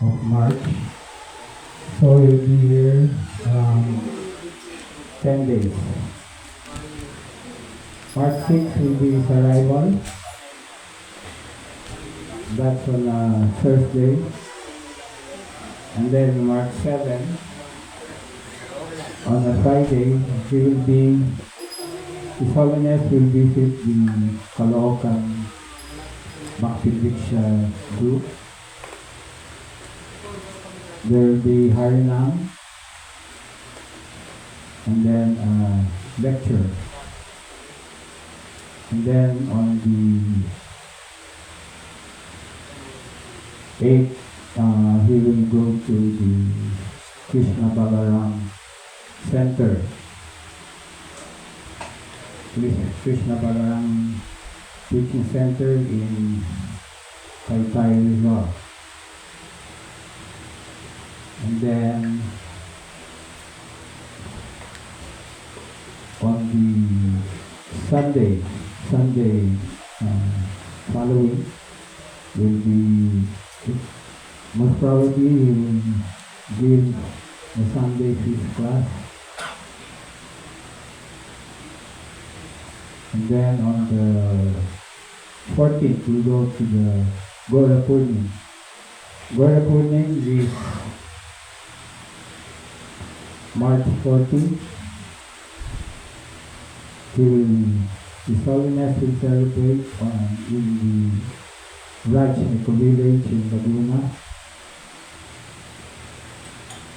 of March. So he'll be here 10 days. March 6 will be his arrival. That's on a Thursday. And then March 7, on a Friday, His Holiness will visit the Caloocan Bhakti group. There will be Harinam and then a lecture. And then on the 8th, he will go to the Krishna Balaram Center. Krishna Balaram Teaching Center in Taytay, Rizal. And then on the Sunday following will be, most probably he will give the Sunday feast class. And then on the 14th we go to the Gora Purnim. Gora Purnim is March 14th. His Holiness will celebrate in the Raj Eco Village in Laguna.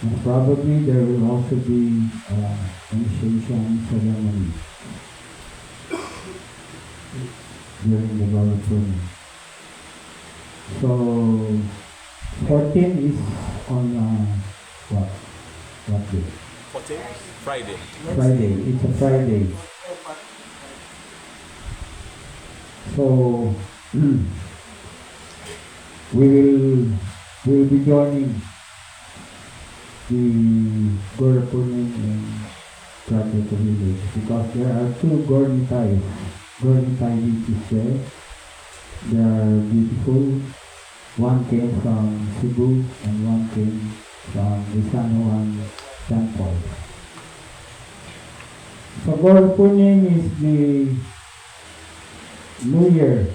And probably there will also be initiation ceremony during the Gora Purnim. So 14 is on what day? 14? Friday. Friday. It's a Friday. So we'll be joining the Gora Purnim in Pradesh village because there are two Gornitai beaches there. They are beautiful. One came from Cebu and one came from the San Juan temple. So Gora Purnim is the New Year.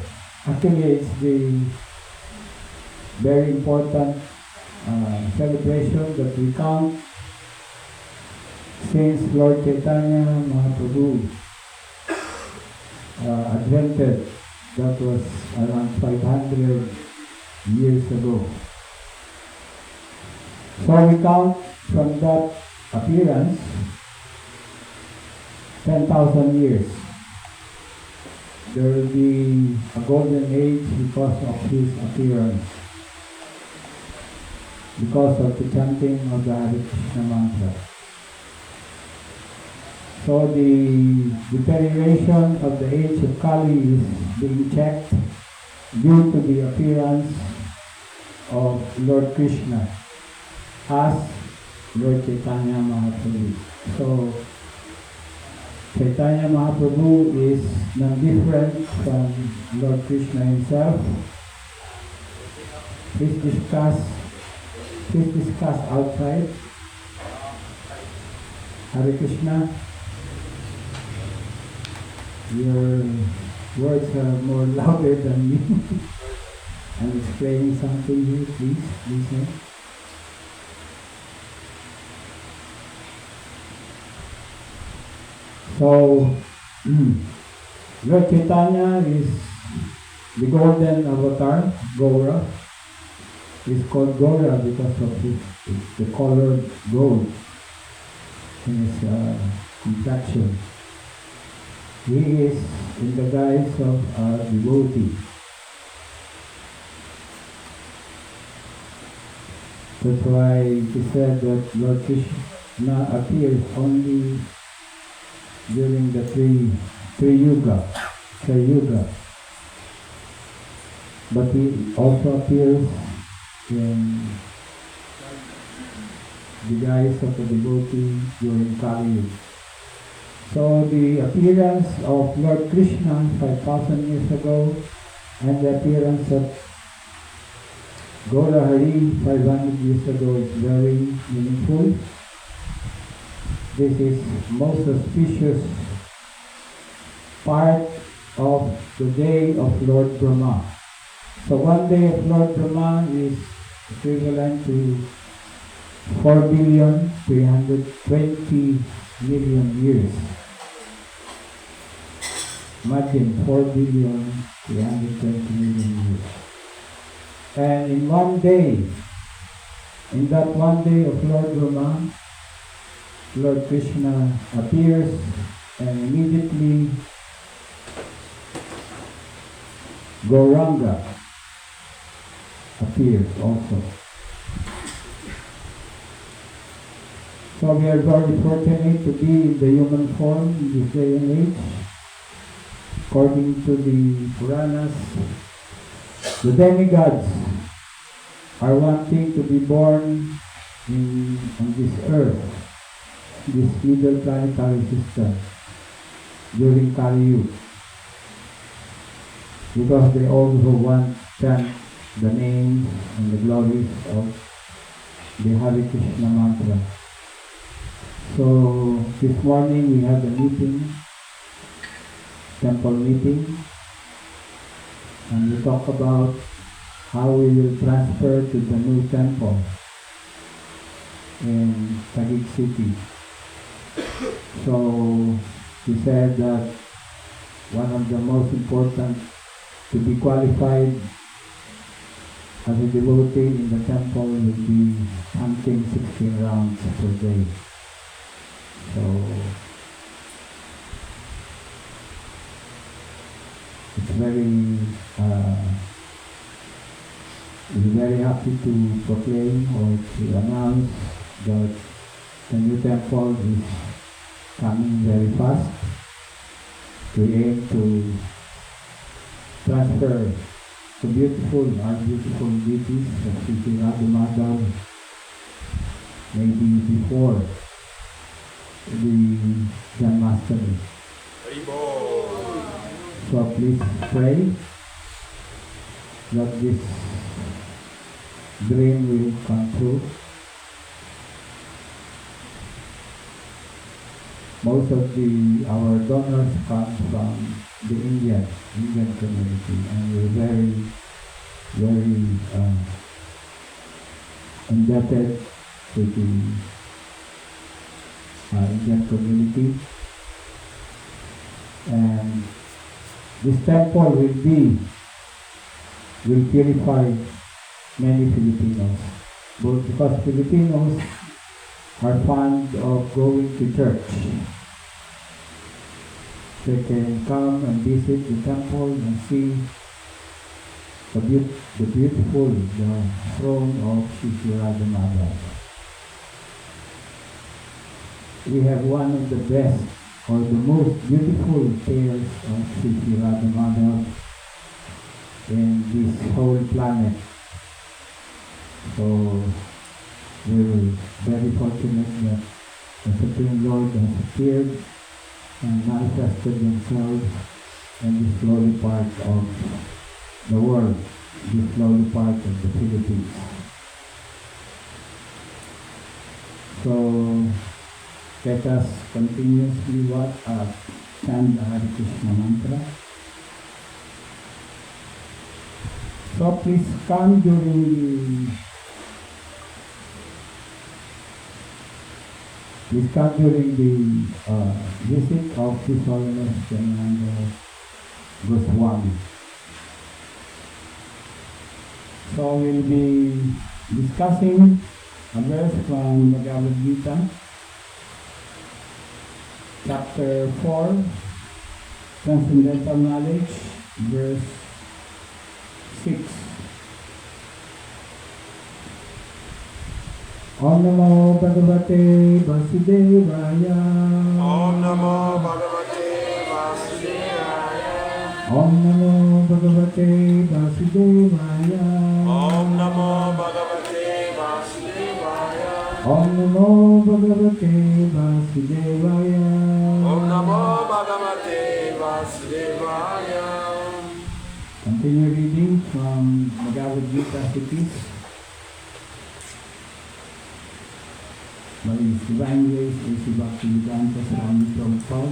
Actually, it's the very important celebration that we count since Lord Chaitanya Mahaprabhu advented. That was around 500 years ago. So we count from that appearance 10,000 years. There will be a golden age because of his appearance, because of the chanting of the Hare Krishna mantra. So the deterioration of the age of Kali is being checked due to the appearance of Lord Krishna as Lord Chaitanya Mahaprabhu. So Chaitanya Mahaprabhu is non-different from Lord Krishna himself. Please discuss outside. Hare Krishna. Your words are more louder than me. I'm explaining something here, please listen. So, Lord Chaitanya is the golden avatar, Gaura. He's called Gaura because of the color gold in his complexion. He is in the guise of a devotee. That's why he said that Lord Krishna appears only during the three yuga. But he also appears in the guise of a devotee during Kali Yuga. So the appearance of Lord Krishna 5,000 years ago and the appearance of Gola Hari 500 years ago is very meaningful. This is most auspicious part of the day of Lord Brahma. So one day of Lord Brahma is equivalent to 4,320,000,000 years. Imagine 4,320,000,000 years. And in one day, in that one day of Lord Brahma, Lord Krishna appears and immediately Gauranga appears also. So we are very fortunate to be in the human form in this day and age. According to the Puranas, the demigods are wanting to be born on this earth, this middle planetary system, during Kali Yuga, because they also want to chant the names and the glories of the Hare Krishna mantra. So this morning we had a meeting, temple meeting, and we talk about how we will transfer to the new temple in Taguig City. So we said that one of the most important to be qualified as a devotee in the temple will be hunting 16 rounds per day. So it's we're very happy to proclaim or to announce that the new temple is coming very fast. We aim to transfer our beautiful deities of Sri Radha Madhav maybe before the Janmashtami. So please pray that this dream will come true. Most of our donors come from the Indian community, and we're very indebted to the Indian community. And this temple will purify many Filipinos, both because Filipinos are fond of going to church. They can come and visit the temple and see the beautiful throne of Sri Radha Madhav. We have one of the best or the most beautiful pairs of Sri Radha Madhav in this whole planet. So we're very fortunate that the Supreme Lord has appeared and manifested themselves in this lowly part of the world, this lowly part of the Philippines. So let us continuously chant the Hare Krishna mantra. So please come during the visit of His Holiness Mahendra Goswami. So we'll be discussing a verse from Bhagavad-gita, chapter 4, Transcendental Knowledge, verse 6. Om Namo Bhagavate Vasudevaya. Om Namo Bhagavate Vasudevaya. Om Namo Bhagavate Vasudevaya. Om Namo Bhagavate Vasudevaya. Om Namo Bhagavate Vasudevaya. Om Namo Bhagavate Vasudevaya. Continue reading from Bhagavad-gita 6. by His Divine Grace, A.C. Bhakti-Vedanta Swami Prabhupada.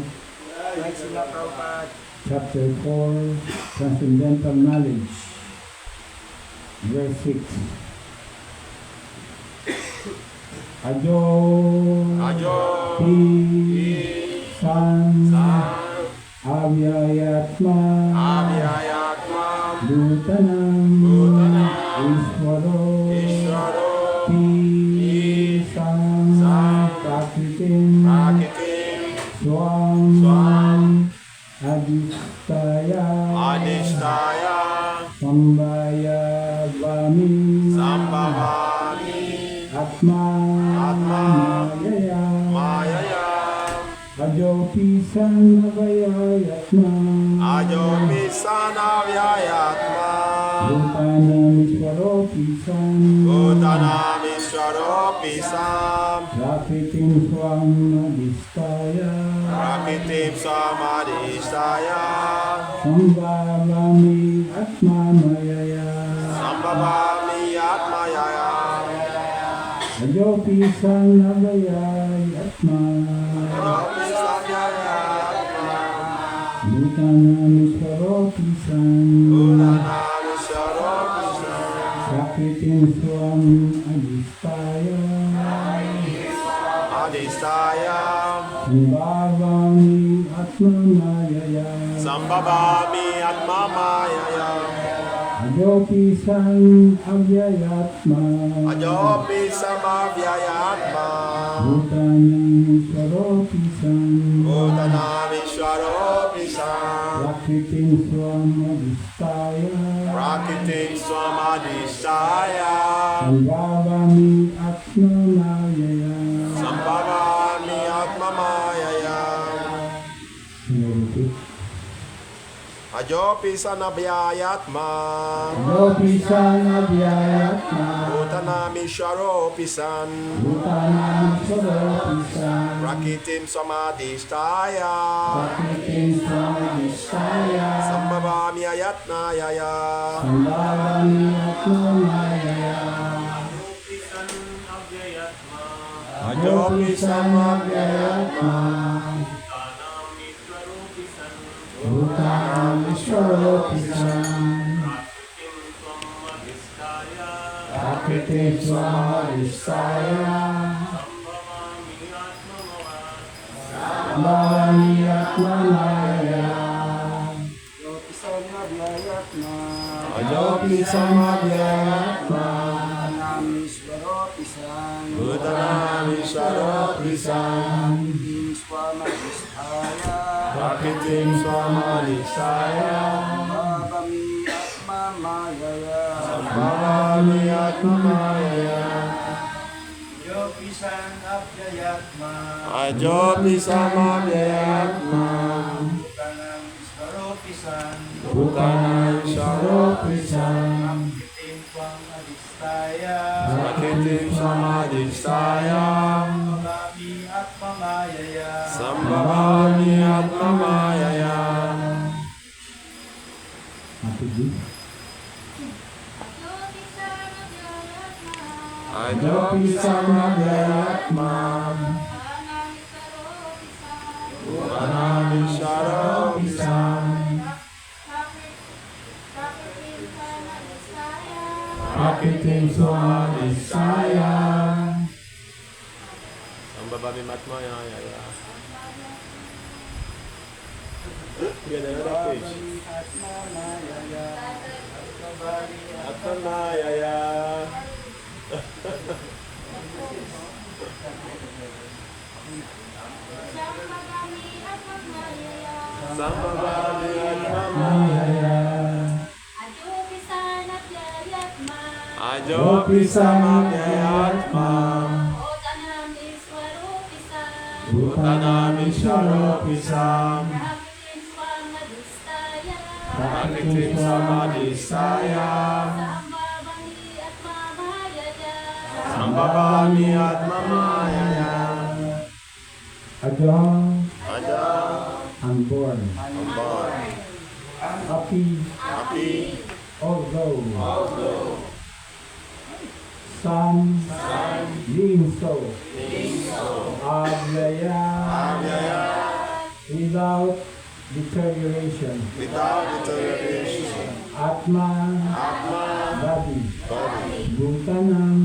Chapter 4, Transcendental Knowledge, verse 6. Ajo, Pi, San, Avyayatma, Bhutanam, Ishvaro, Pi, San, Prakritim, Swam, Adhisthaya, Sambhaya Vami, Atma, Mayaya, Ajopi Sanavayatma, Bhutanam Ishvaropi San, Prakritim Swam Adhisthaya, Sambhavami Atma Mayaya, Ajopi Sanavayatma, Bhutanam Ishvaropi San, Prakritim Swam Adhisthaya, Sambhavami Atma Mayaya, Ajopi San Avyayatma, Bhutanam Ishvaropi San, Prakritim Swam Adhisthaya, Sambhavami Atma Mayaya. Ajopi sanabhyayatma, Bhutanam Ishvaropi San, Prakritim Samadhisthaya, Sambhavami Ayatnayaya, Ajopi sanabhyayatma, Bhutanam Ishvaropi San, Prakritim Swam Adhisthaya, Sambhavami Atma Mayaya, Ajopi Samabhyayatma, Bhutanam Ishvaropi San, Prakritim Swam Adhisthaya, Sambhavami Atma Mayaya, Ajopi Samabhyayatma, Bhutanam Ishvaropi San, Prakritim Swam Adhisthaya, Sambhavami Atma Mayaya. Ajopi Samabhyayatma, Bhutanam Ishvaropi San, Prakritim Swam Adhisthaya, Sambhavami Atma Mayaya. Get another page. Atma Mayaya. Sambhavami Atma Mayaya. Ajopi Samabhyayatma, Bhutanam Ishvaropi San, Prakritim Swam Adhisthaya, Sambhavami Atma Mayaya. Aja, Unborn. happy, although Son, being so, Avyaya, without deterioration, Atma, body, Bhutanam,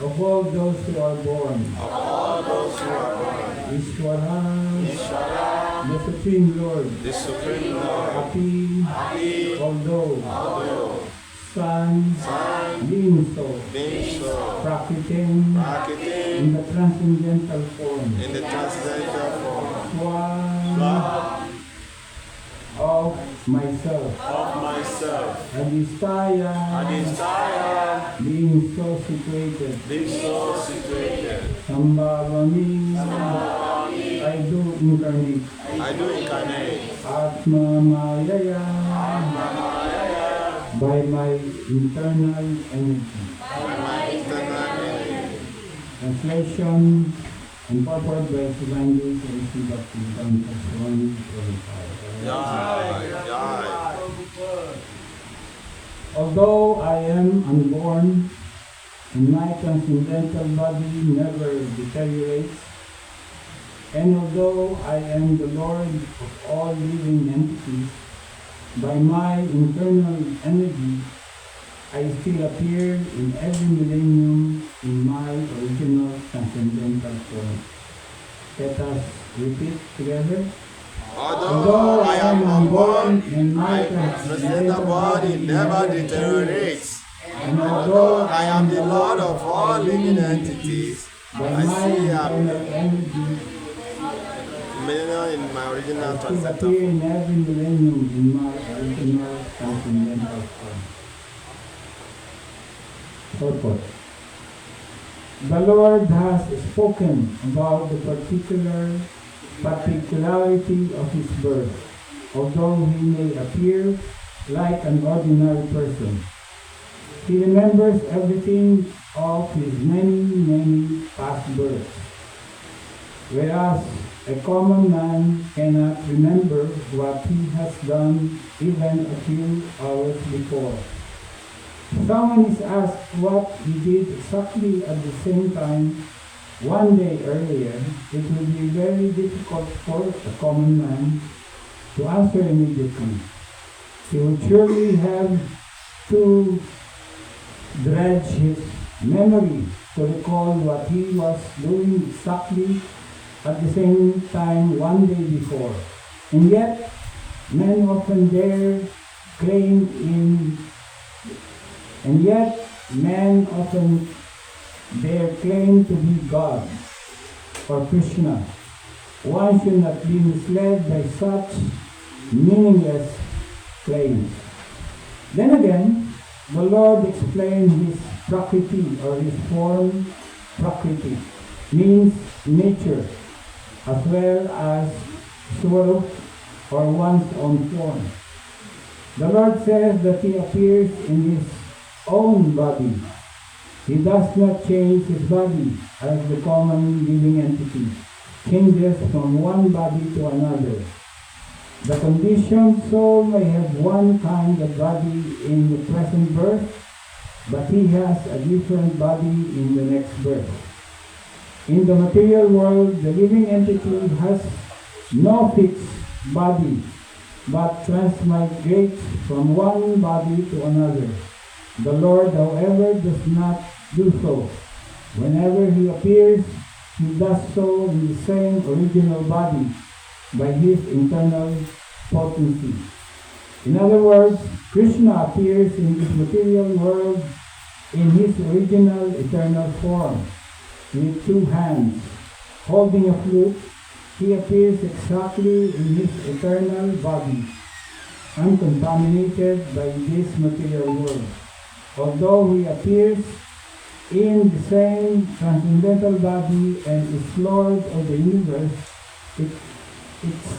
of all those who are born, Ishvara, the Supreme Lord, Api, although, Son, being so, Prakritim, in the transcendental form, Swa, of myself, Adistaya, being so situated, Sambhavami, I do incarnate, Atma Mayaya, by my internal energy. Translation and purport by Divine Grace and Sri Bhakti Although I am unborn and my transcendental body never deteriorates, and although I am the Lord of all living entities, by my internal energy, I still appear in every millennium in my original transcendental form. Let us repeat together. Although I am unborn and my transcendental body never deteriorates, and although I am the Lord of all living entities, by my internal energy, in my original I still transcendental appear form. in every millennium in my original transcendental form. Purport. The Lord has spoken about the particularity of his birth, although he may appear like an ordinary person. He remembers everything of his many past births, whereas a common man cannot remember what he has done even a few hours before. If someone is asked what he did exactly at the same time one day earlier, it will be very difficult for a common man to answer immediately. He will surely have to dredge his memory to recall what he was doing exactly at the same time one day before. And yet, men often dare claim to be God or Krishna. One should not be misled by such meaningless claims. Then again, the Lord explained his prakriti or his form. Prakriti means nature, as well as swarup or one's own form. The Lord says that he appears in his own body. He does not change his body as the common living entity changes from one body to another. The conditioned soul may have one kind of body in the present birth, but he has a different body in the next birth. In the material world, the living entity has no fixed body, but transmigrates from one body to another. The Lord, however, does not do so. Whenever he appears, he does so in the same original body by his internal potency. In other words, Krishna appears in this material world in his original eternal form. With two hands, holding a flute, he appears exactly in his eternal body, uncontaminated by this material world. Although he appears in the same transcendental body and is Lord of the universe, it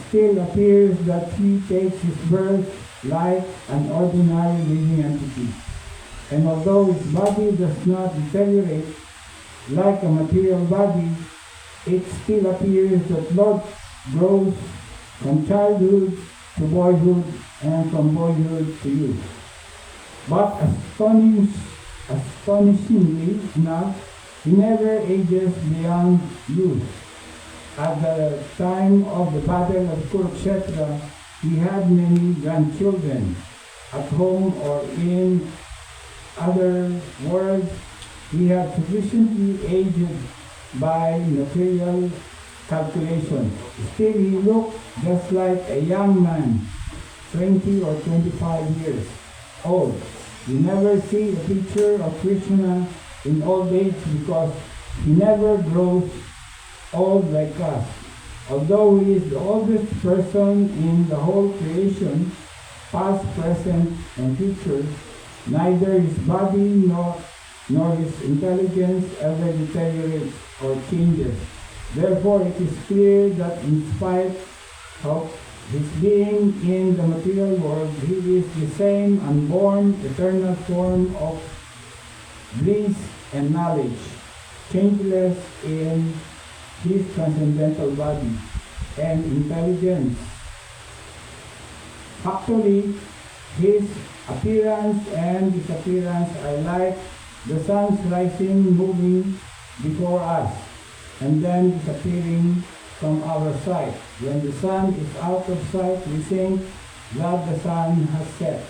still appears that he takes his birth like an ordinary living entity. And although his body does not deteriorate like a material body, it still appears that Lord grows from childhood to boyhood and from boyhood to youth. But Astonishingly enough, he never ages beyond youth. At the time of the Battle of Kurukshetra, he had many grandchildren. At home or in other words, he had sufficiently aged by material calculation. Still, he looked just like a young man, 20 or 25 years old. You never see a picture of Krishna in old age because he never grows old like us. Although he is the oldest person in the whole creation, past, present, and future, neither his body nor his intelligence ever deteriorates or changes. Therefore, it is clear that in spite of his being in the material world, he is the same unborn, eternal form of bliss and knowledge, changeless in his transcendental body and intelligence. Actually, his appearance and disappearance are like the sun's rising, moving before us, and then disappearing from our sight. When the sun is out of sight, we think that the sun has set.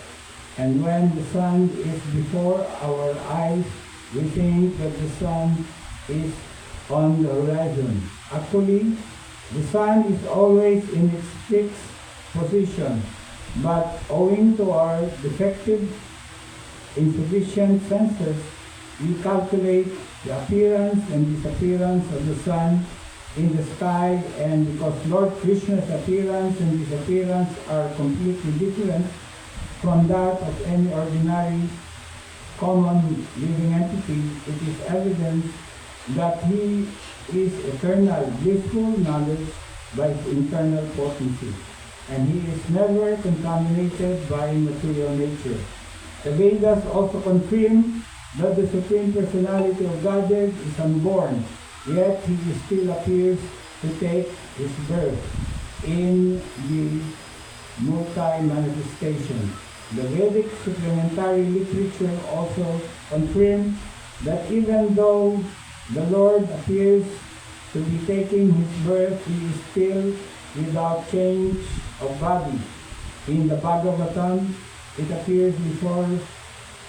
And when the sun is before our eyes, we think that the sun is on the horizon. Actually, the sun is always in its fixed position, but owing to our defective, insufficient senses, we calculate the appearance and disappearance of the sun in the sky, and because Lord Krishna's appearance and disappearance are completely different from that of any ordinary common living entity, it is evident that he is eternal, blissful knowledge by his internal potency, and he is never contaminated by material nature. The Vedas also confirm that the Supreme Personality of Godhead is unborn, yet he still appears to take his birth in the multi-manifestation. The Vedic supplementary literature also confirms that even though the Lord appears to be taking his birth, he is still without change of body. In the Bhagavatam, it appears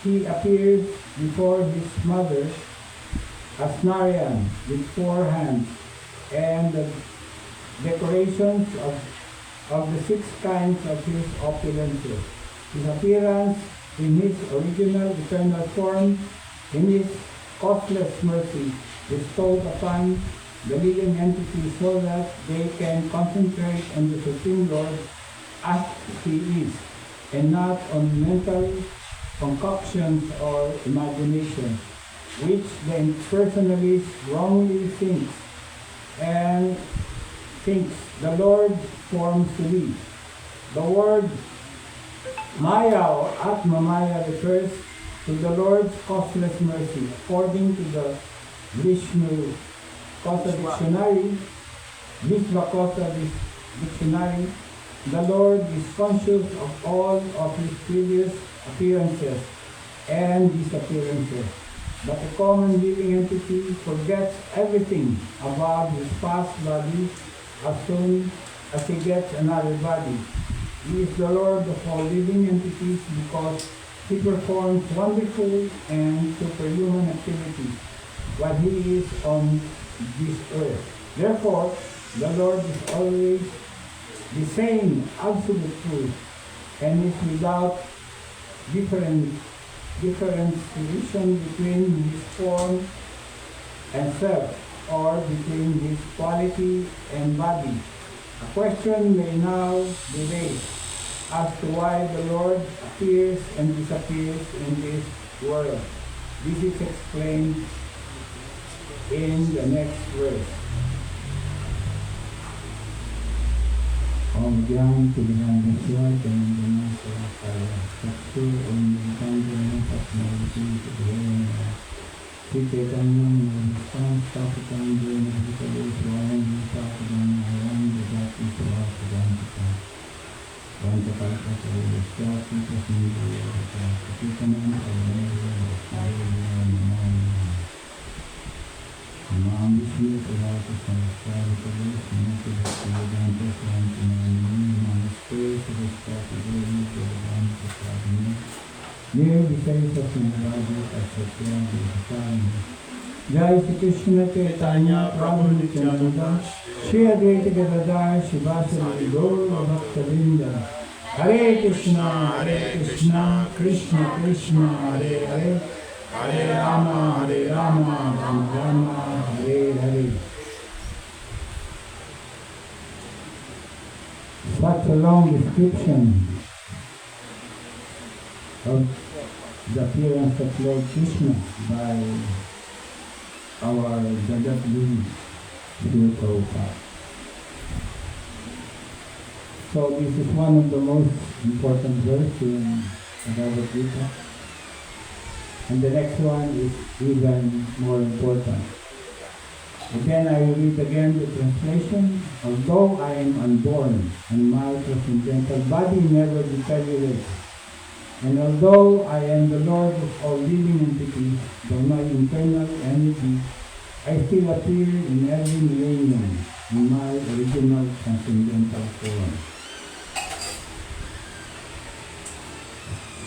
he appears before his mother as Narayan with 4 hands, and the decorations of the 6 kinds of his opulences. His appearance in his original eternal form, in his costless mercy bestowed upon the living entity so that they can concentrate on the Supreme Lord as he is, and not on mental concoctions or imagination, which the impersonalist wrongly thinks the Lord forms to be. The word Maya or Atma Maya refers to the Lord's costless mercy. According to the Vishnu Kosa Dictionary, Vishvakosa Dictionary, the Lord is conscious of all of his previous appearances and disappearances. But a common living entity forgets everything about his past body as soon as he gets another body. He is the Lord of all living entities because he performs wonderful and superhuman activities while he is on this earth. Therefore, the Lord is always the same absolute truth and is without differentiation between his form and self, or between his quality and body. A question may now be raised as to why the Lord appears and disappears in this world. This is explained in the next verse. Om Jam Pilihan Desya Jangan Selakaya Saksu Om Jam Jangan Satmavati Kedua Sitetanya Muristan Stapitan Jena Hikadu Suayan Hita Kedana Ayan Jajati Suah Kedana Kita Jai Shri Krishna Chaitanya Prabhu Nityananda Shri Advaita Gadadhar Shivasari Gaur Bhaktavinda Hare Krishna Krishna Krishna Hare Hare Hare Rama Rama Rama Hare Hare. Such a long description of the appearance of Lord Krishna by our Jagat Guru, Srila Prabhupada. So this is one of the most important verses in Bhagavad-gita. And the next one is even more important. Again, I will read again the translation. Although I am unborn and my transcendental body never deteriorates, and although I am the Lord of all living entities, by my internal energy, I still appear in every millennium in my original transcendental form.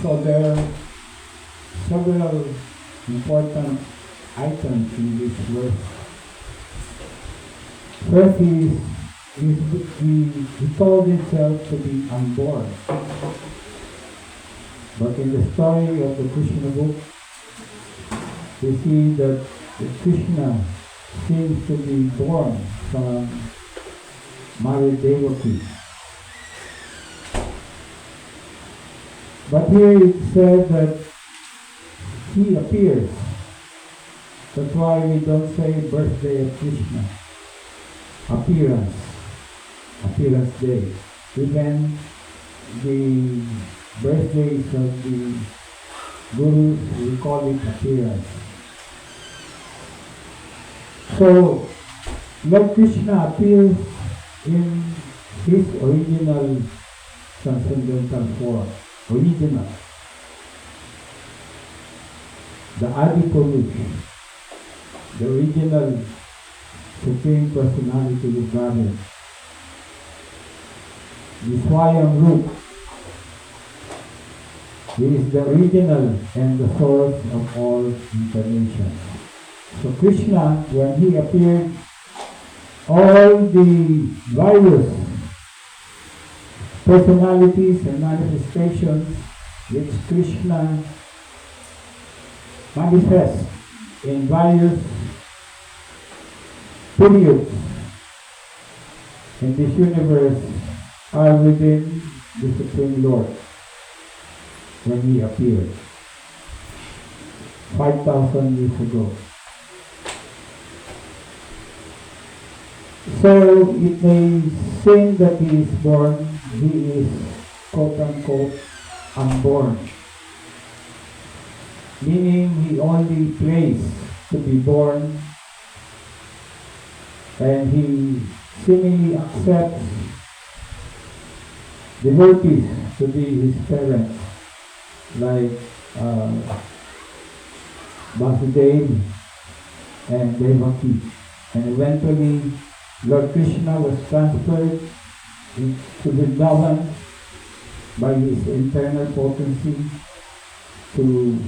So there are several important items in this verse. First he told himself to be unborn. But in the story of the Krishna book, we see that Krishna seems to be born from Mother Devaki. But here it says that he appears. That's why we don't say birthday of Krishna. Appearance day. Even the birthdays of the Gurus, we call it appearance. So, Lord Krishna appears in his original transcendental form. Original. The Adi Purush. The original Supreme Personality of Godhead. The Swayam Root. He is the original and the source of all incarnations. So Krishna, when he appeared, all the various personalities and manifestations which Krishna manifests in various periods in this universe are within the Supreme Lord when he appeared 5,000 years ago. So it may seem that he is born, he is quote-unquote unborn, meaning he only prays to be born and he seemingly accepts devotees to be his parents, like Vasudeva and Devaki. And eventually Lord Krishna was transferred to Vrindavan by his internal potency to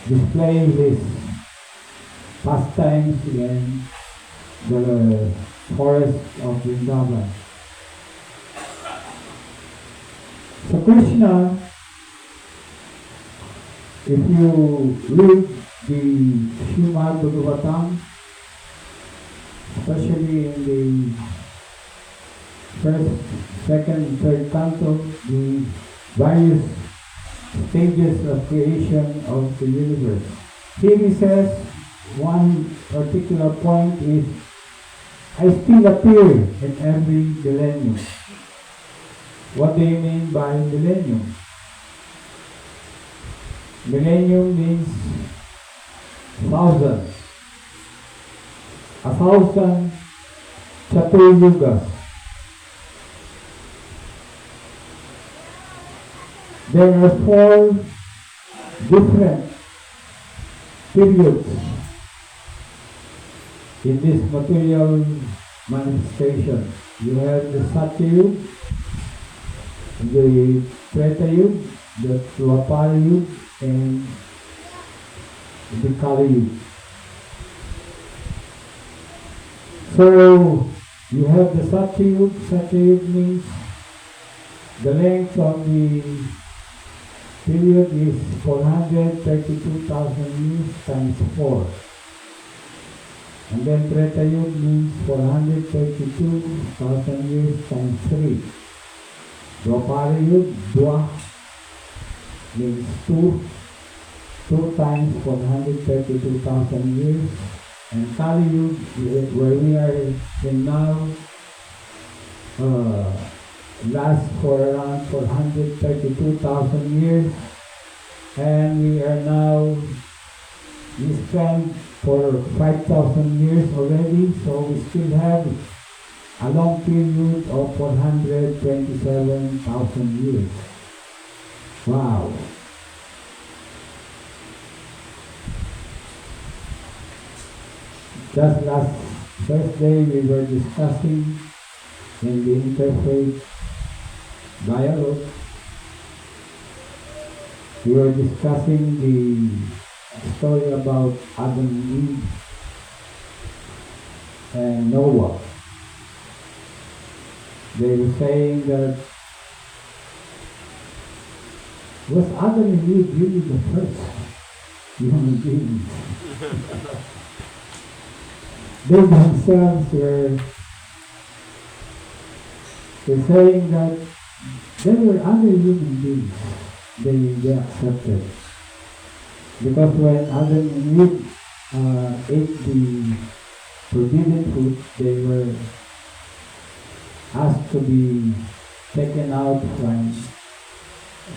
display his pastimes in the forest of Vrindavan. So Krishna, if you read the Srimad Bhagavatam, especially in the first, second, and third canto, the various stages of creation of the universe. Here he says, one particular point is, I still appear in every millennium. What do you mean by millennium? Millennium means thousand. 1,000 Chaturyugas. There are four different periods in this material manifestation. You have the Satyayug, the Tretayug, the Dwapara-yug, and the Kali-yug. So you have the Satyayug. Satyayug means the length of the period is 432,000 years times 4. And then Tretayug means 432,000 years times 3. Dwapara-yug, Dwa, means 2 times 432,000 years. And Kali-yug, where we are in now, lasts for around 432,000 years. And we are now, we spent for 5,000 years already, so we still have a long period of 427,000 years. Wow! Just last Thursday we were discussing in the interfaith dialogue, we were discussing the story about Adam and Eve and Noah. They were saying that, was Adam and Eve really the first human beings? They themselves were saying that there were other human beings they accepted. Because when Adam and Eve ate the forbidden fruit, they were asked to be taken out from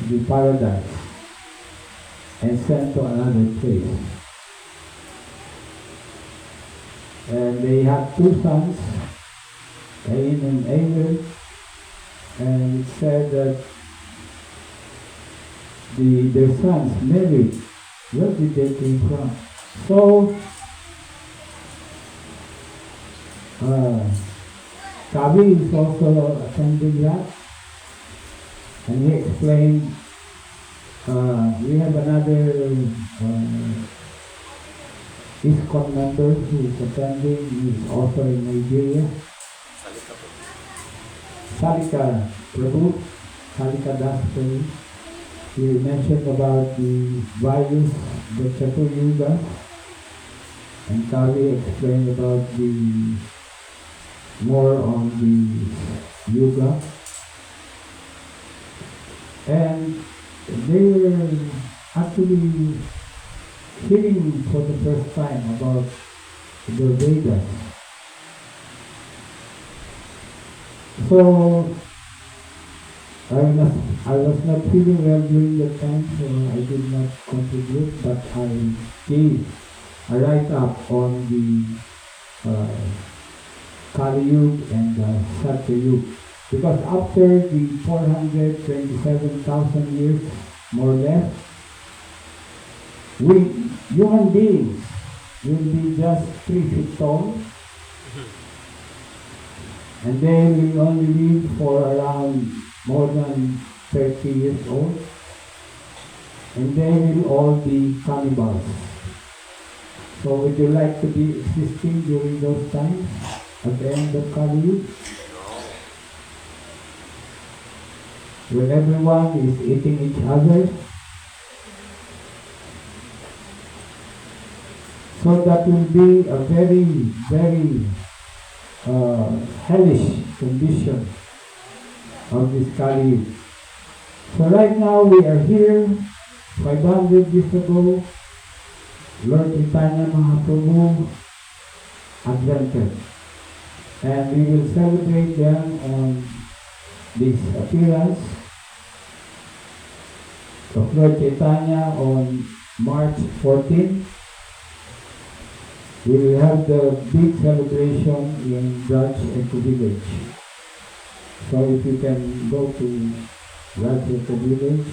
the paradise and sent to another place. And they had two sons, Cain and Abel, and it said that their sons married. Where did they came from? So, Kavi is also attending that, and he explained, we have another ISKCON member who is attending, he is also in Nigeria. Salika Prabhu, Salika Das Prabhu. He mentioned about the values, the Chatur-yuga, and Kali explained about the more on the yuga. And they were actually hearing for the first time about the Vedas. So I was not feeling well during that time, so I did not contribute, but I gave a write-up on the Kali-yug and the Satyayug. Because after the 427,000 years, more or less, we human beings will be just 3 feet tall, and they will only live for around more than 30 years old, and they will all be cannibals. So would you like to be existing during those times at the end of Kali? Where everyone is eating each other? So that will be a very, very hellish condition of this Kali. So right now we are here, 500 years ago, Lord Chaitanya Mahaprabhu advented. And we will celebrate them on this appearance of Lord Chaitanya on March 14. We will have the big celebration in Raj Eco Village. So if you can go to Raj Eco Village,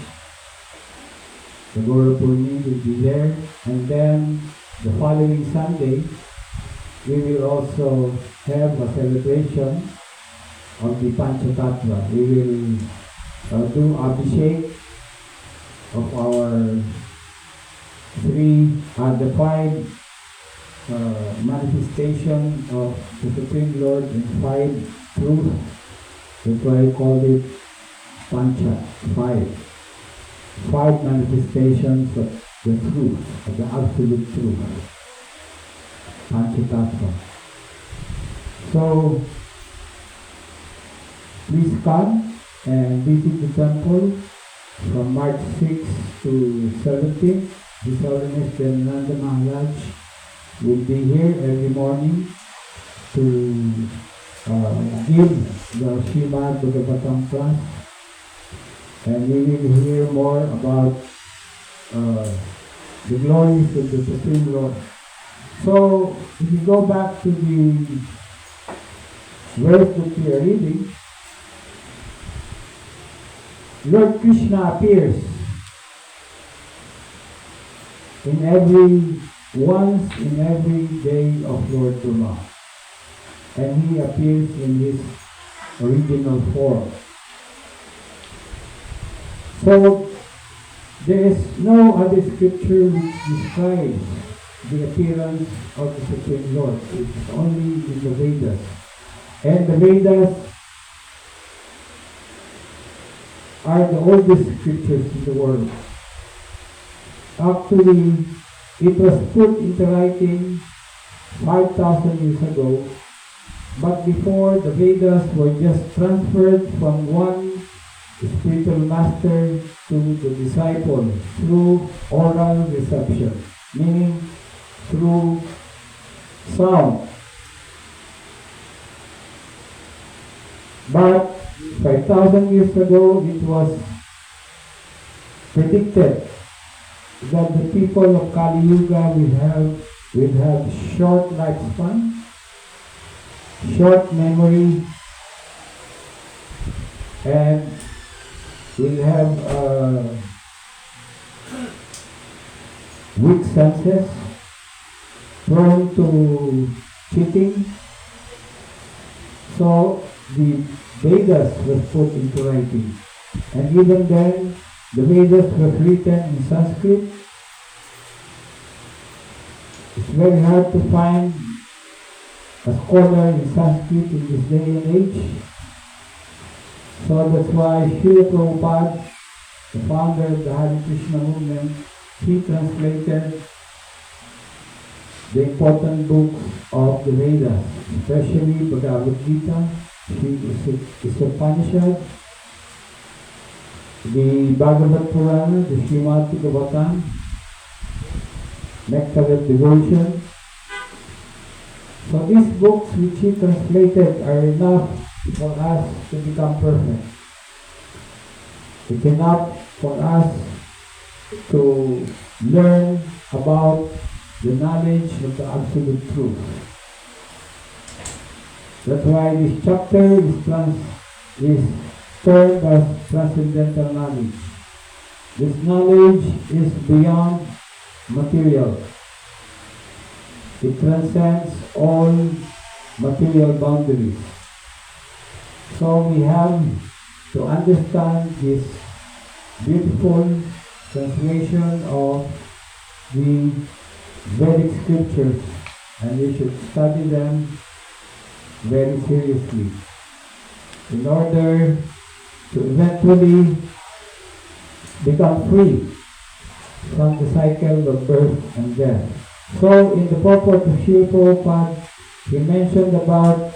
the Guru Purnima will be there. And then the following Sunday, we will also have a celebration of the Panchatattva. We will do Abhishek of our the five manifestation of the Supreme Lord in five truths. That's why I call it Pancha, five manifestations of the truth, of the absolute truth, Panchatattva. So, please come and visit the temple from March 6 to 17. His Holiness Nanda Maharaj will be here every morning to give the Srimad Bhagavatam class, and we will hear more about the glories of the Supreme Lord. So, if you go back to the verse that we are reading, Lord Krishna appears once in every day of Lord Brahma, and he appears in his original form. So there is no other scripture which describes the appearance of the Supreme Lord. It's only in the Vedas. And the Vedas are the oldest scriptures in the world. Actually, it was put into writing 5,000 years ago, but before, the Vedas were just transferred from one spiritual master to the disciple through oral reception, meaning through sound. But 5,000 years ago, it was predicted that the people of Kali Yuga will have short lifespan, short memory, and will have weak senses, prone to cheating. So the Vedas was put into writing, and even then the Vedas was written in Sanskrit. It's very hard to find a scholar in Sanskrit in this day and age. So that's why Srila Prabhupada, the founder of the Hare Krishna movement, he translated the important books of the Vedas, especially Bhagavad-gita, the Upanishad, the Bhagavad Purana, the Srimad Bhagavatam, Nectar of Devotion. So these books which he translated are enough for us to become perfect. It's enough for us to learn about the knowledge of the absolute truth. That's why this chapter is termed as transcendental knowledge. This knowledge is beyond material. It transcends all material boundaries. So we have to understand this beautiful translation of the Vedic scriptures, and we should study them very seriously in order to eventually become free from the cycle of birth and death. So in the purport of Srila Prabhupada, he mentioned about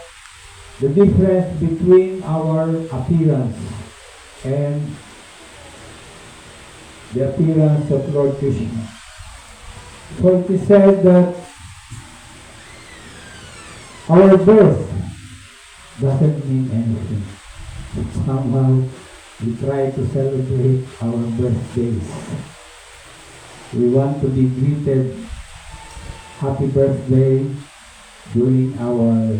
the difference between our appearance and the appearance of Lord Krishna. So it is said that our birth doesn't mean anything. Somehow we try to celebrate our birthdays. We want to be greeted happy birthday during our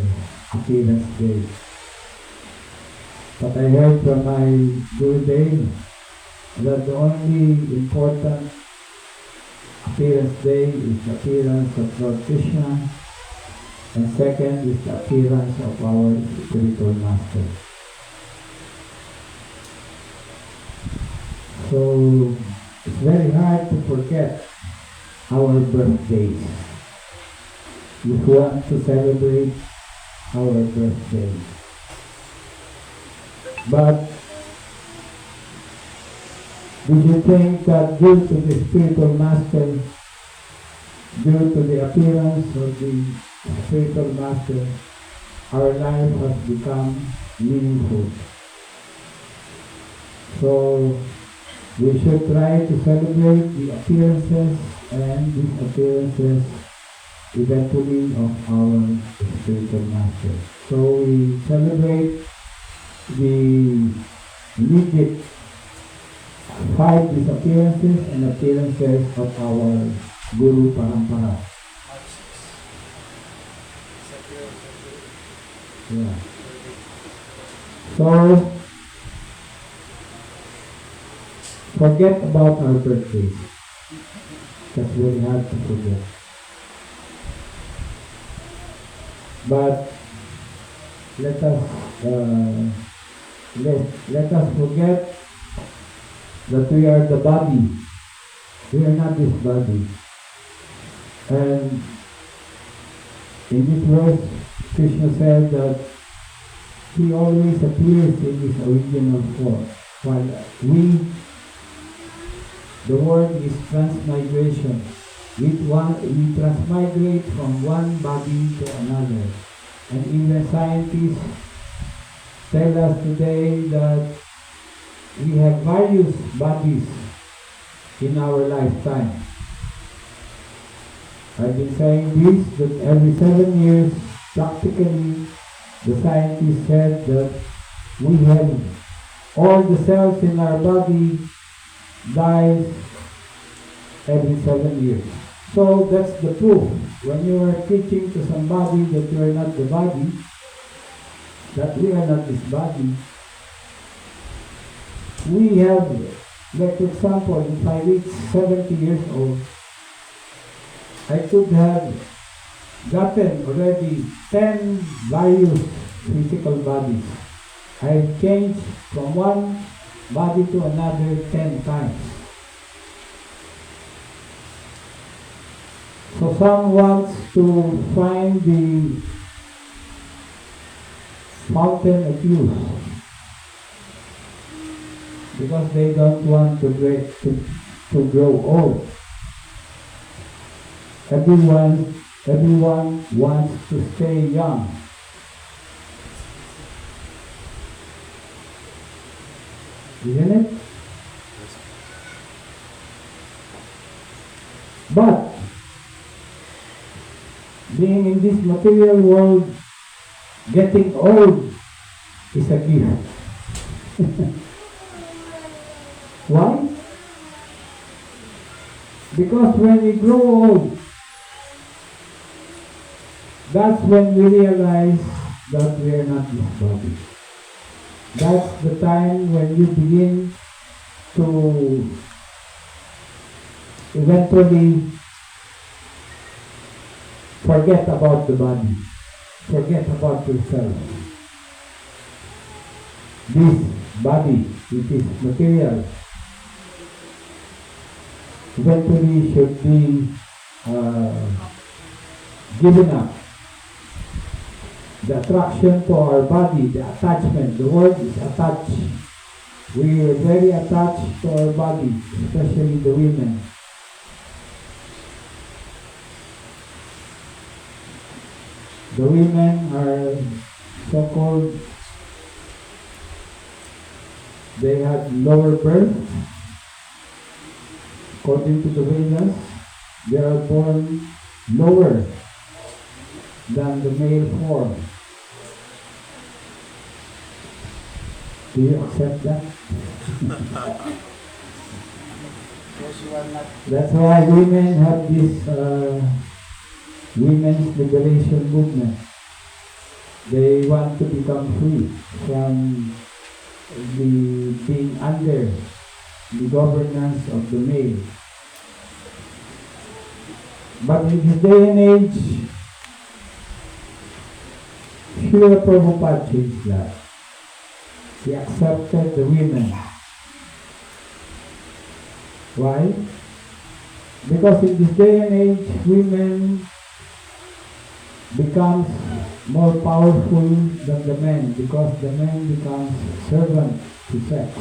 appearance day. But I heard from my Gurudev that the only important appearance day is the appearance of Lord Krishna, and second is the appearance of our spiritual master. So it's very hard to forget our birthdays. If we want to celebrate our birthday. But did you think that due to the spiritual master, due to the appearance of the spiritual master, our life has become meaningful? So we should try to celebrate the appearances and these appearances eventually of our spiritual master. So we celebrate the immediate 5 disappearances and appearances of our Guru Parampara. Yeah. So forget about our birthdays. That's very hard to forget. But let us forget that we are the body. We are not this body. And in this verse, Krishna said that he always appears in his original form. While the word is transmigration. We transmigrate from one body to another. And even scientists tell us today that we have various bodies in our lifetime. I've been saying this, that every 7 years, practically, the scientists said that we have all the cells in our body dies every 7 years. So that's the proof. When you are teaching to somebody that you are not the body, that we are not this body, we have, like for example, if I reach 70 years old, I could have gotten already 10 various physical bodies. I've changed from one body to another 10 times. So some wants to find the fountain of youth because they don't want to grow old. Everyone wants to stay young. Isn't it? But being in this material world, getting old is a gift. Why? Because when we grow old, that's when we realize that we are not this body. That's the time when you begin to eventually forget about the body, forget about yourself. This body, which is material, eventually should be given up. The attraction to our body, the attachment, the word is attached. We are very attached to our body, especially the women. The women are so-called, they have lower birth. According to the Vedas, they are born lower than the male form. Do you accept that? That's why women have this women's liberation movement. They want to become free from being under the governance of the male. But in this day and age, Srila Prabhupada changed that. He accepted the women. Why? Because in this day and age, women becomes more powerful than the men, because the men becomes servant to sex.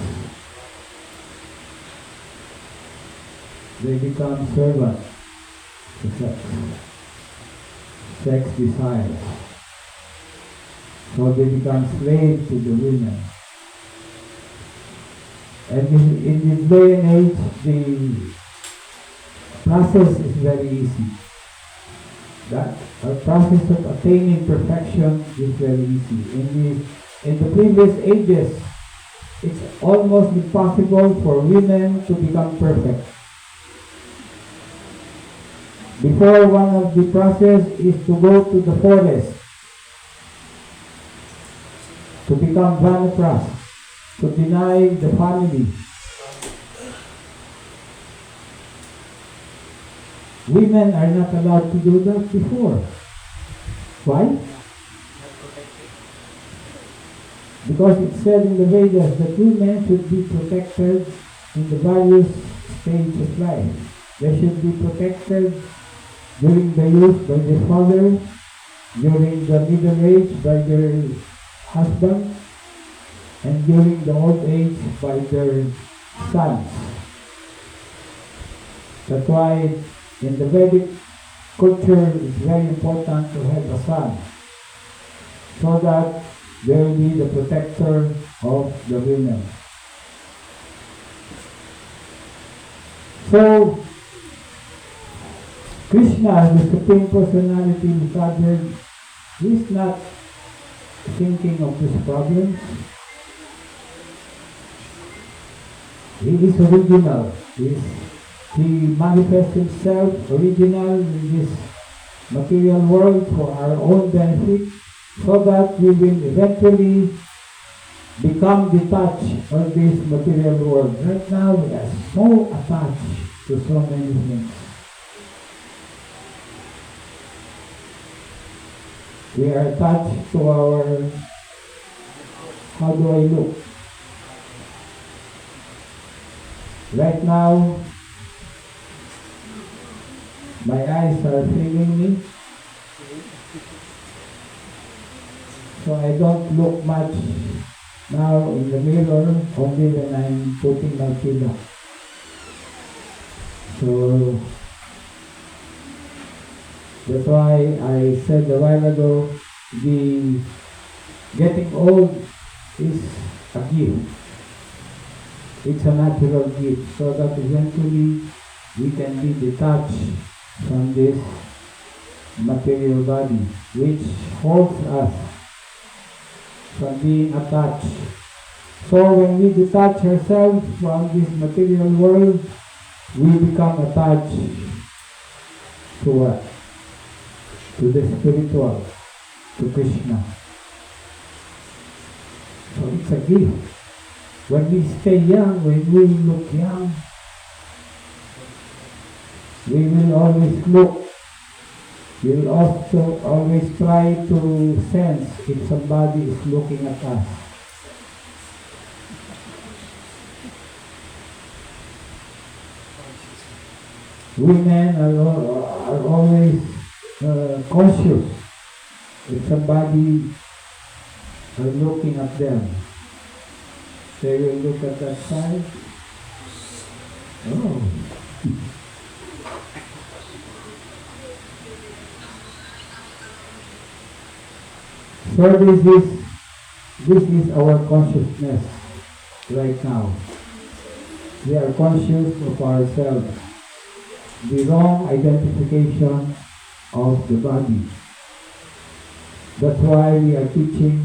They become servant to sex. Sex desires. So they become slave to the women. And in this day and age, the process is very easy. That process of attaining perfection is very easy. In the previous ages, it's almost impossible for women to become perfect. Before, one of the process is to go to the forest to become vanapras, to deny the family. Women are not allowed to do that before. Why? Because it said in the Vedas that women should be protected in the various stages of life. They should be protected during the youth by their father, during the middle age by their husband, and during the old age by their sons. That's why in the Vedic culture it's very important to have a son, so that they will be the protector of the women. So, Krishna, the Supreme Personality of Godhead, is not thinking of these problems. He is original. He manifests himself original in this material world for our own benefit, so that we will eventually become detached of this material world. Right now we are so attached to so many things. We are attached to our, how do I look? Right now, my eyes are failing me, so I don't look much now in the mirror, only when I'm putting my fila. So that's why I said a while ago, the getting old is a gift. It's a natural gift, so that eventually we can be detached from this material body, which holds us from being attached. So when we detach ourselves from this material world, we become attached to what? To the spiritual, to Krishna. So it's a gift. When we stay young, when we look young, we will always look. We will also always try to sense if somebody is looking at us. Women are always conscious if somebody are looking at them. They will look at that side. Oh. So this is our consciousness right now. We are conscious of ourselves. The wrong identification of the body. That's why we are teaching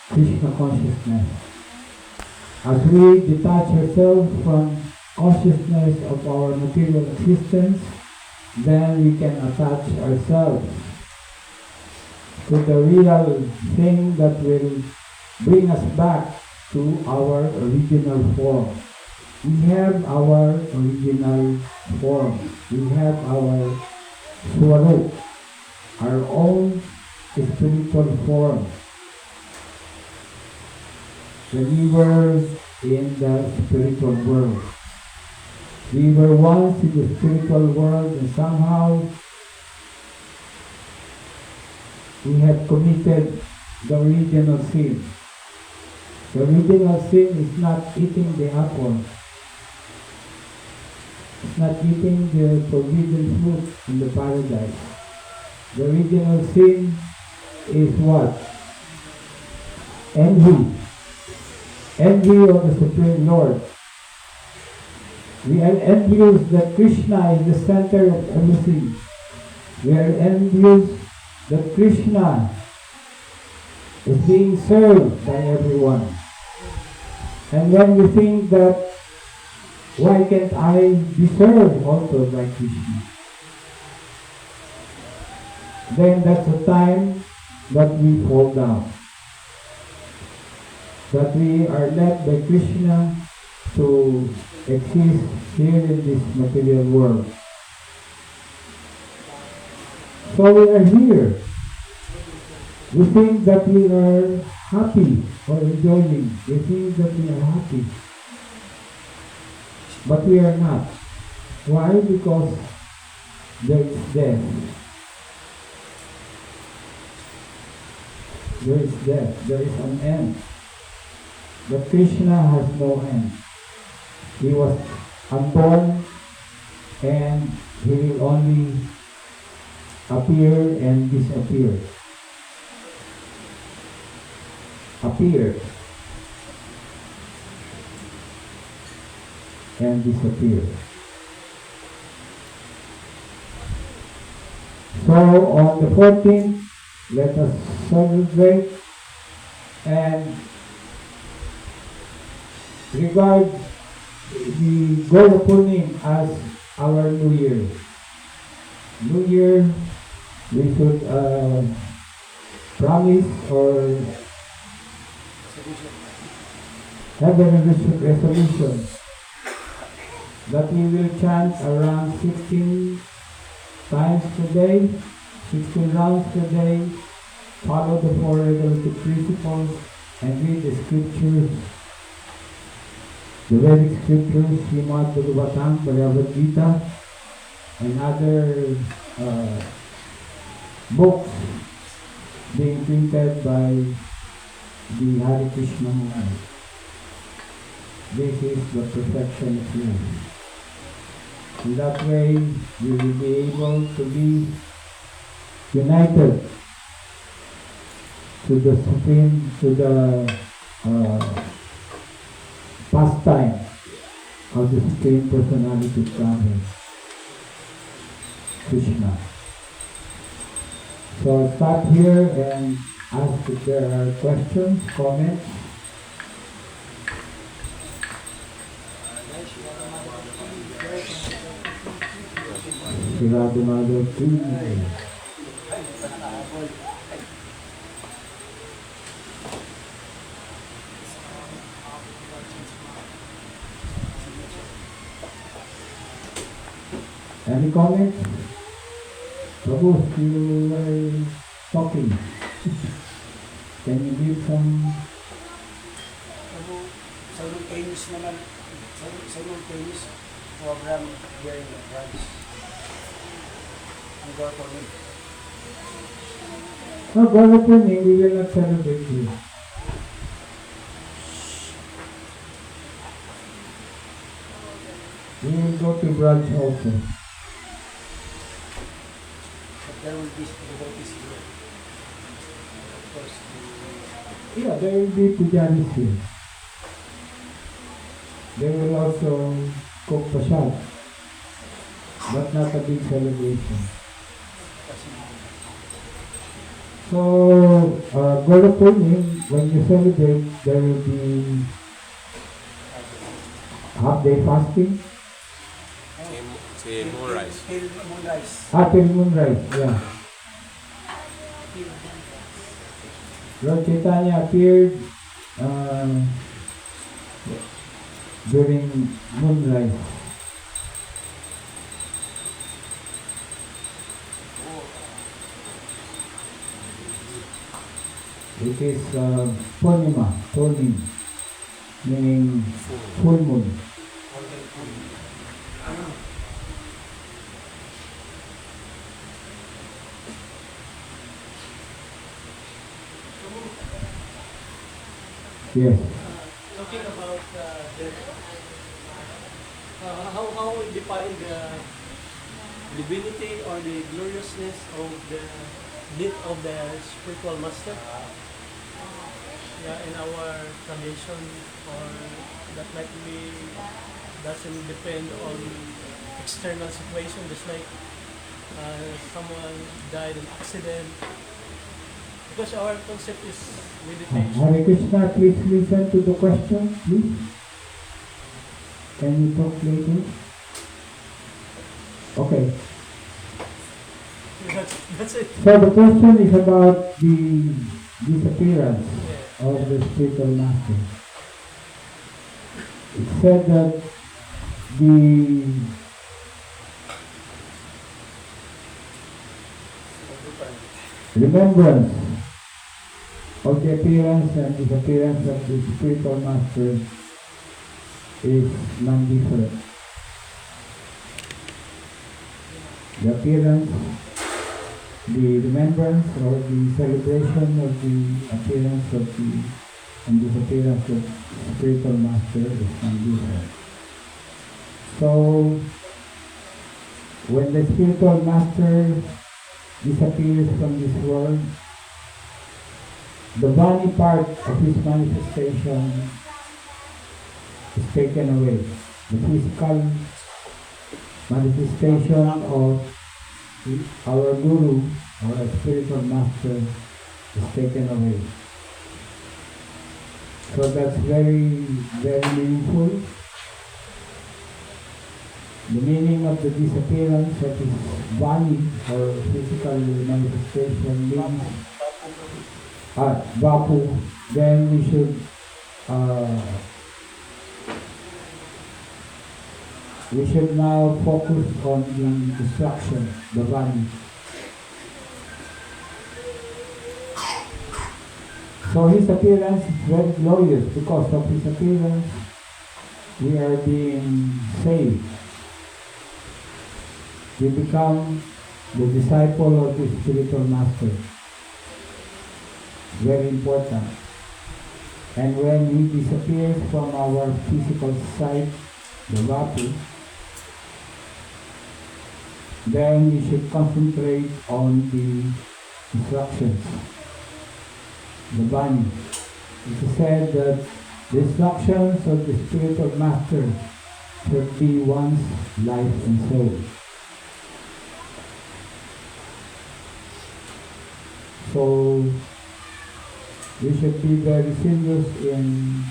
Krishna consciousness. As we detach ourselves from consciousness of our material existence, then we can attach ourselves to the real thing that will bring us back to our original form. We have our original form. We have our swallow our own spiritual form. When we were in the spiritual world, we were once in the spiritual world and somehow we have committed the original sin. The original sin is not eating the apple. It's not eating the forbidden fruit in the paradise. The original sin is what? Envy. Envy of the Supreme Lord. We are envious that Krishna is the center of everything. We are envious that Krishna is being served by everyone. And when we think that, why can't I be served also by Krishna? Then that's the time that we fall down. That we are led by Krishna to exist here in this material world. So we are here. We think that we are happy or enjoying. We think that we are happy. But we are not. Why? Because there is death. There is death. There is an end. But Krishna has no end. He was unborn and he will only appear and disappear. Appear and disappear. So on the 14th, let us celebrate and regard the Gaura as our New Year. New Year, we should promise or have a resolution that we will chant around 16 times per day, 16 rounds per day, follow the 4 regulative principles, and read the scriptures, the Vedic scriptures, Bhagavad-gita, and other books being printed by the Hare Krishna movement. This is the perfection of life. In that way, we will be able to be united to the Supreme, to the pastime of the Supreme Personality of Godhead, Krishna. So I'll start here and ask if there are questions, comments. Any comments? Prabhu, you were talking. Can you give some? Simultaneous program here in France. No, Gaura-Purnima, we will not celebrate here. We will go to brunch also. But there will be devotees here. Of course. Yeah, there will be pujaris here. They will also cook prasad, but not a big celebration. So, Gaura-Purnima, when you celebrate, there will be half-day fasting. Till moonrise. Till moonrise. Till moonrise, yeah. Lord Chaitanya appeared during moonrise. It is Purnima, Purnim, meaning full moon. Yes. Talking about how we define the divinity or the gloriousness of the death of the spiritual master. Yeah, in our tradition, or that might be doesn't depend on external situation, just like someone died in accident. Because our concept is meditation. Hare Krishna, please listen to the question, please. Can you talk later? Okay. That's it. So the question is about the disappearance of the spiritual master. It said that the remembrance of the appearance and disappearance of the spiritual master is non-different. The appearance, the remembrance or the celebration of the appearance of the and disappearance of the spiritual master is non-different. So, when the spiritual master disappears from this world, the body part of his manifestation is taken away. The physical manifestation of our Guru, our spiritual master, is taken away. So that's very, very meaningful. The meaning of the disappearance of his body or physical manifestation means Bapu, then we should now focus on the destruction, the body. So his appearance is very glorious. Because of his appearance, we are being saved. We become the disciple of the spiritual master. Very important. And when he disappears from our physical sight, the Vapu, then we should concentrate on the instructions, the Bani. It is said that the instructions of the spiritual master should be one's life and soul. So we should be very serious in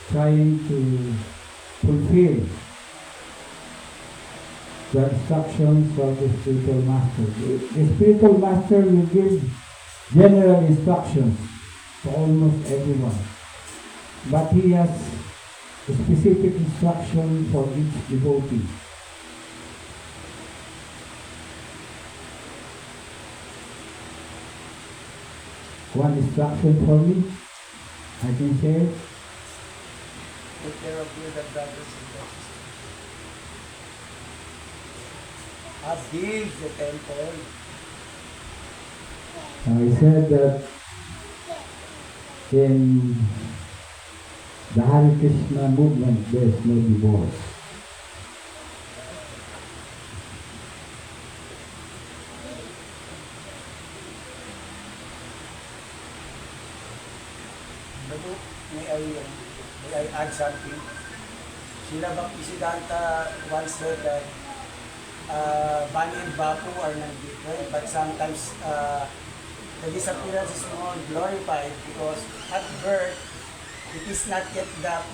trying to fulfill the instructions of the spiritual master. The spiritual master will give general instructions to almost everyone, but he has a specific instruction for each devotee. One instruction for me, I can say, Take care of your brothers and sisters. Build the temple. I said that in the Hare Krishna movement there is no divorce. May I add something? Srila Bhaktisiddhanta once said that Bani and Bapu are not different, but sometimes the disappearance is more glorified because at birth it is not yet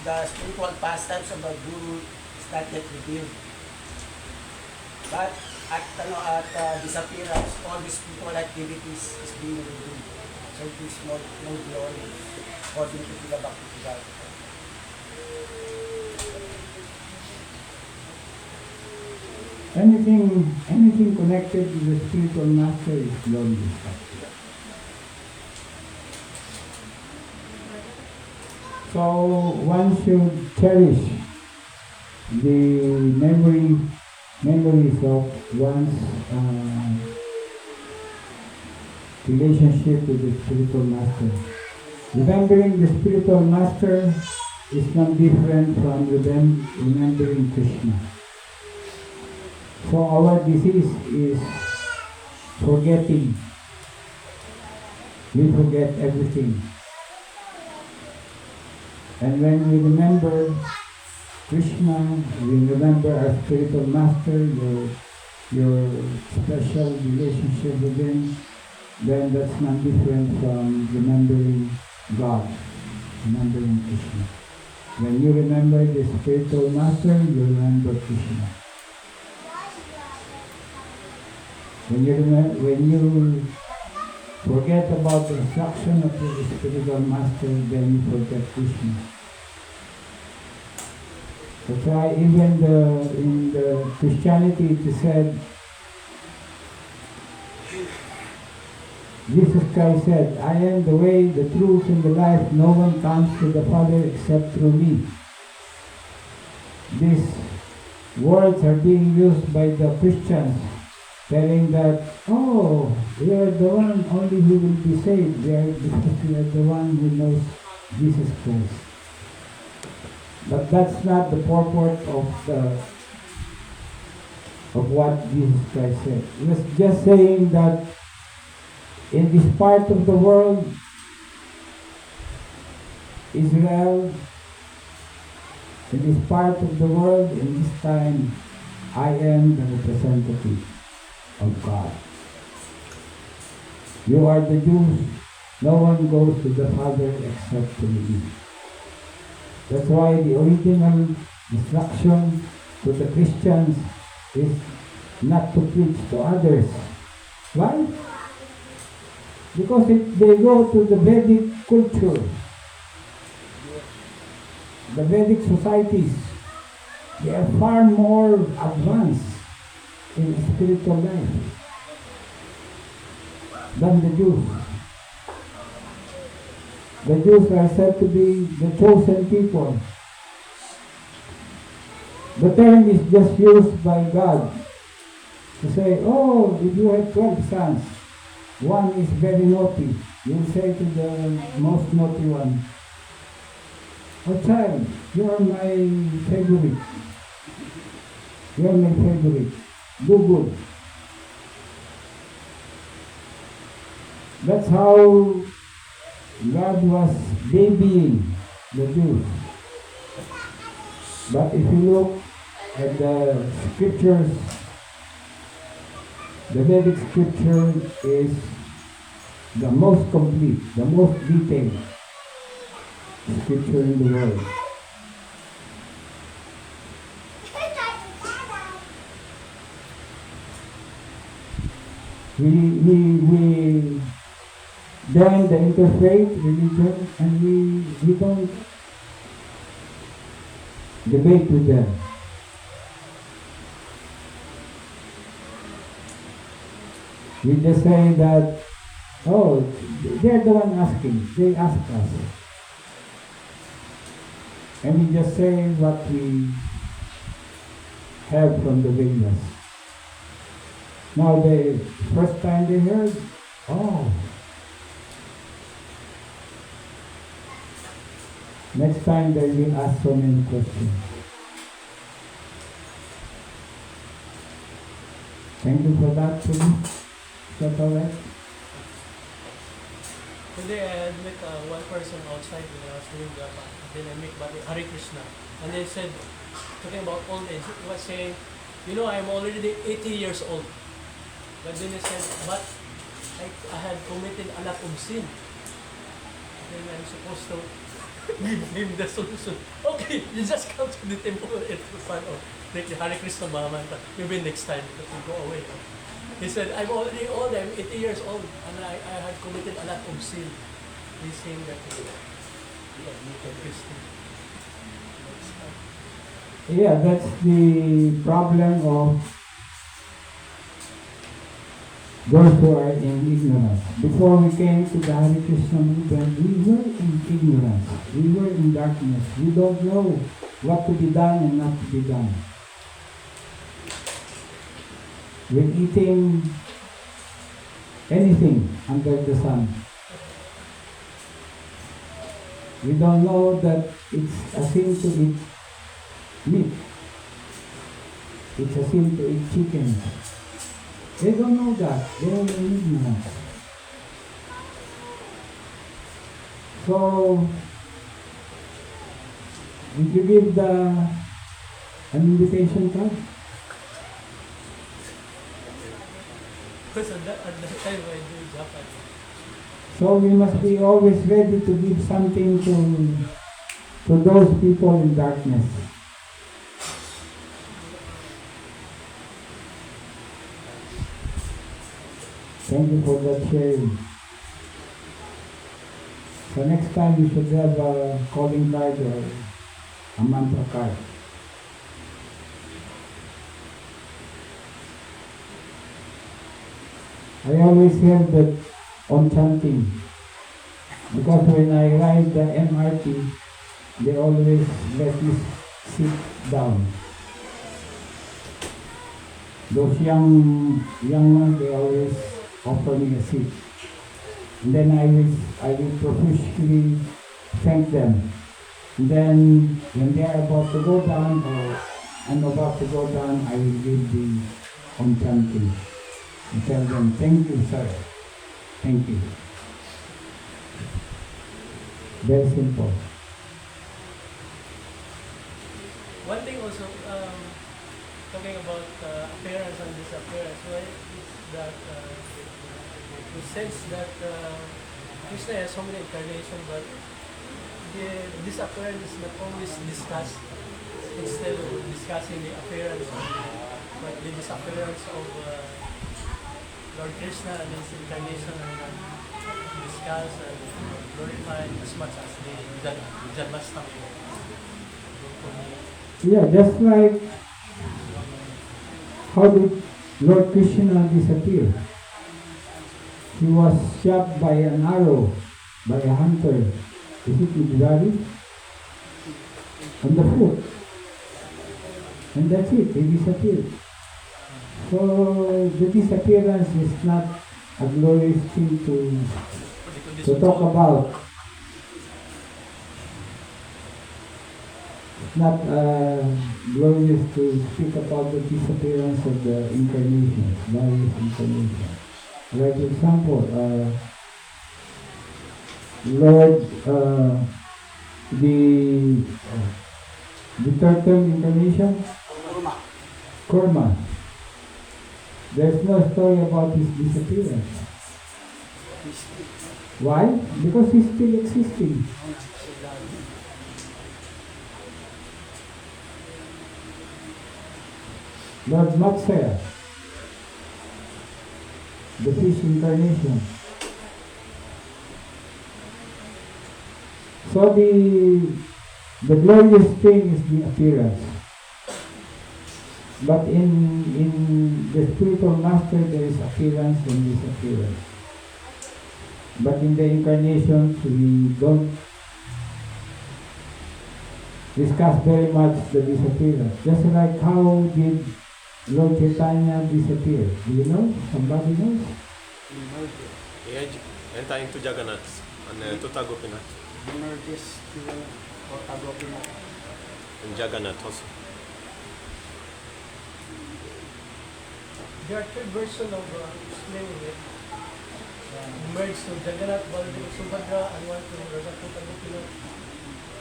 the spiritual pastimes of the Guru is not yet revealed. But at disappearance, all the spiritual activities is being revealed. So it is more glory according to Srila Bhaktisiddhanta. Anything connected to the spiritual master is glorious. So one should cherish the memories of one's relationship with the spiritual master. Remembering the spiritual master is not different from remembering Krishna. So our disease is forgetting. We forget everything. And when we remember Krishna, we remember our spiritual master, your special relationship with him, then that's not different from remembering God, remembering Krishna. When you remember the spiritual master, you remember Krishna. When you forget about the instruction of the spiritual master, then you forget Krishna. That's why even in the Christianity it is said, Jesus Christ said, I am the way, the truth, and the life. No one comes to the Father except through me. These words are being used by the Christians, telling that, oh, we are the one only who will be saved. Because we are the one who knows Jesus Christ. But that's not the purport of what Jesus Christ said. He was just saying that in this part of the world, Israel, in this part of the world, in this time, I am the representative of God. You are the Jews. No one goes to the Father except through me. That's why the original instruction to the Christians is not to preach to others. Why? Because if they go to the Vedic culture, the Vedic societies, they are far more advanced in spiritual life than the Jews. The Jews are said to be the chosen people. The term is just used by God to say, oh, if you have 12 sons, one is very naughty. You will say to the most naughty one, oh child, you are my favorite. You are my favorite. Do good. That's how God was babying the Jews. But if you look at the scriptures, the Vedic scripture is the most complete, the most detailed scripture in the world. We join the interfaith religion and we don't debate with them. We just say that, oh, they're the one asking. They ask us. And we just say what we have from the Vedas. Now the first time they heard, oh. Next time they will ask so many questions. Thank you for that, please. Is that all right? One day I met one person outside when I was doing the then I met Hare Krishna. And they said, talking about old age, he was saying, you know, I'm already 80 years old. But then he said, but I had committed a lot of sin. Then I'm supposed to give him the solution. Okay, you just come to the temple and son of Hare Krishna Mahamanta. Maybe next time that will go away. He said, I'm already old, I'm 80 years old, and I had committed a lot of sin. He's saying that you can Christian. Yeah, that's the problem of those who are in ignorance. Before we came to the Hare Krishna movement, we were in ignorance. We were in darkness. We don't know what to be done and not to be done. We're eating anything under the sun. We don't know that it's a sin to eat meat. It's a sin to eat chicken. They don't know that. They are in ignorance. So, did you give an invitation card? Because at that time I do Japan. So we must be always ready to give something to those people in darkness. Thank you for that sharing. So next time you should have a calling card or a mantra card. I always have that on chanting, because when I ride the MRT, they always let me sit down. Those young ones, they always offer me a seat. And then I will profusely thank them. And then when they are about to go down, or I'm about to go down, I will give the on chanting. And tell them, thank you, sir. Thank you. Very simple. One thing also, talking about appearance and disappearance, right, is that we sense that Krishna has so many incarnations, but the disappearance is not always discussed. Instead of discussing the appearance, but the disappearance of Lord Krishna and his incarnation are not discussed and glorified as much as the Janmashtami. Yeah, just like how did Lord Krishna disappear? He was shot by an arrow by a hunter. Is it Gujarati? On the foot. And that's it, he disappeared. So the disappearance is not a glorious thing to talk about. It's not glorious to speak about the disappearance of the incarnations, various incarnations. Like for example, Lord, the turtle incarnation, Kurma. There's no story about his disappearance. Why? Because he's still existing. Lord Matsya, the fish incarnation. So the glorious thing is the appearance. But in the spiritual master there is appearance and disappearance. But in the incarnations we don't discuss very much the disappearance. Just like how did Lord Chaitanya disappear? Do you know? Somebody knows? He enter into Jagannath and Tota Gopinath. And Jagannath also. There are three versions of explaining it. Merged to Jagannath, Baldev, Subhadra, and one to Radha Gopinath,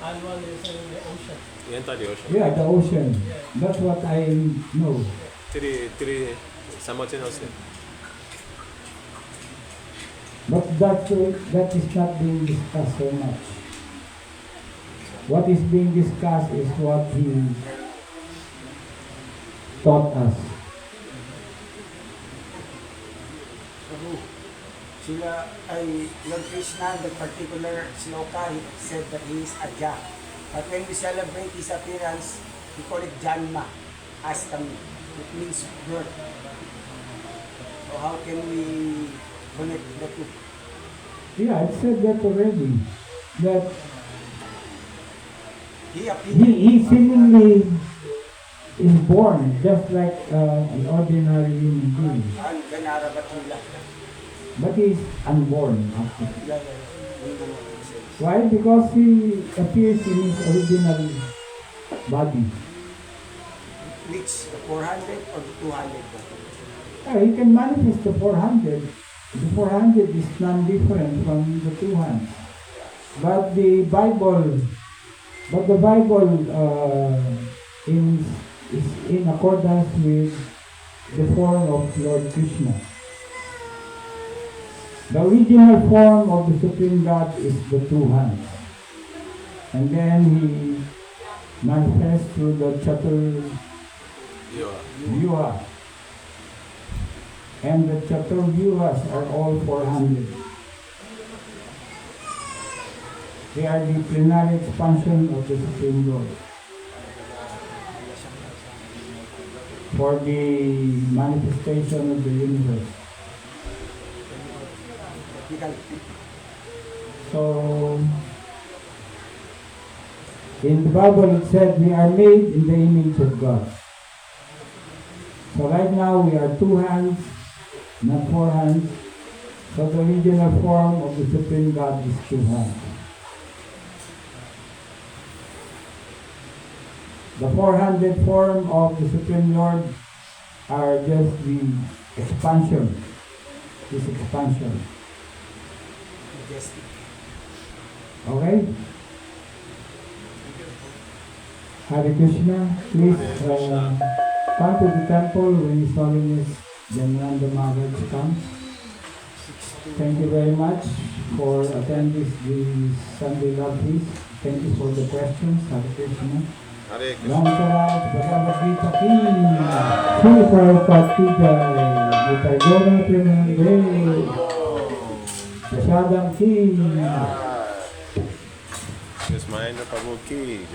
and one is in the ocean. He entered the ocean. Yeah, the ocean. Yeah. That's what I know. Three simultaneously. But that is not being discussed so much. What is being discussed is what he taught us. Sila ay Lord Krishna, the particular sloka, he said that he is Aja. But when we celebrate his appearance, we call it Janma, Astami. It means birth. So how can we connect the two? Yeah, I said that already. That He appeared. he seemingly is born just like an ordinary human being. Ang ganarabatila. But he is unborn actually. Yeah. Yun ang sense. Why? Because he appears in his original body. Which 400 or 200 ba? He can manifest the 400. The 400 is non-different from the 200. But the Bible is in accordance with the form of Lord Krishna. The original form of the Supreme God is the 200. And then he manifests through the Chaturvyuha. And the Chaturvyuhas are all 400. They are the plenary expansion of the Supreme Lord for the manifestation of the universe. So, in the Bible it said we are made in the image of God. So right now we are 2 hands, not 4 hands. So the original form of the Supreme God is 2 hands. The 400 form of the Supreme Lord are just the expansion. This expansion. Okay? Hare Krishna, please come to the temple when His Holiness Jananda Maharaj comes. Thank you very much for attending this Sunday Love Feast. Thank you for the questions. Hare Krishna. Hare Krishna. Ram Bhagavad-gita ki, Shri Prabhupada ki jai, Nitai Gaura Premanande, Prasadam ki. Yes, Mahendra Prabhu ki jai.